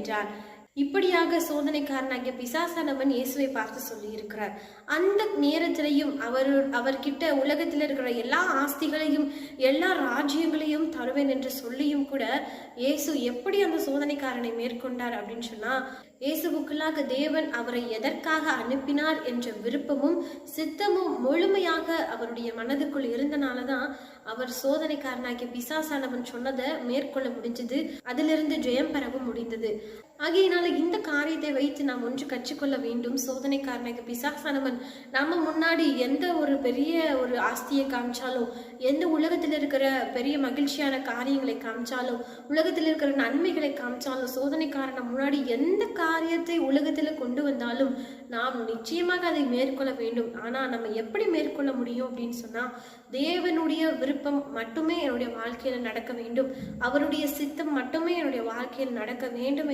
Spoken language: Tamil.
என்றார். இப்படியாக சோதனைக்காரனாகிய பிசாசானவன் இயேசுவை பார்த்து சொல்லி இருக்கிறார். அந்த நேரத்திலையும் அவர்கிட்ட உலகத்தில் இருக்கிற எல்லா ஆஸ்திகளையும் எல்லா ராஜ்யங்களையும் தருவேன் என்று சொல்லியும் கூட இயேசு எப்படி அந்த சோதனைக்காரனை மேற்கொண்டார் அப்படின்னு சொன்னா, இயேசுவுக்குள்ளாக தேவன் அவரை எதற்காக அனுப்பினார் என்ற விருப்பமும் சித்தமும் முழுமையாக அவருடைய மனதுக்குள் இருந்தனாலதான் அவர் சோதனைக்காரனாகிய பிசாசானவன் சொன்னதை மேற்கொள்ள முடிஞ்சது. அதிலிருந்து ஜெயம் பெறவும் முடிந்தது. ஆகையினால இந்த காரியத்தை வைத்து நாம் ஒன்று கற்றுக்கொள்ள வேண்டும். சோதனைக்காரனாகிய பிசாசானவன் நம்ம முன்னாடி எந்த ஒரு பெரிய ஒரு ஆஸ்தியை காமிச்சாலும், எந்த உலகத்தில் இருக்கிற பெரிய மகிழ்ச்சியான காரியங்களை காமிச்சாலும், உலகத்தில் இருக்கிற நன்மைகளை காமிச்சாலும், சோதனைக்காரன முன்னாடி எந்த காரியத்தை உலகத்துல கொண்டு வந்தாலும் நாம் நிச்சயமாக அதை மேற்கொள்ள வேண்டும். ஆனா நம்ம எப்படி மேற்கொள்ள முடியும் அப்படின்னு சொன்னா, தேவனுடைய விருப்பம் மட்டுமே என்னுடைய வாழ்க்கையில நடக்க வேண்டும், அவருடைய சித்தம் மட்டுமே என்னுடைய வாழ்க்கையில் நடக்க வேண்டும்.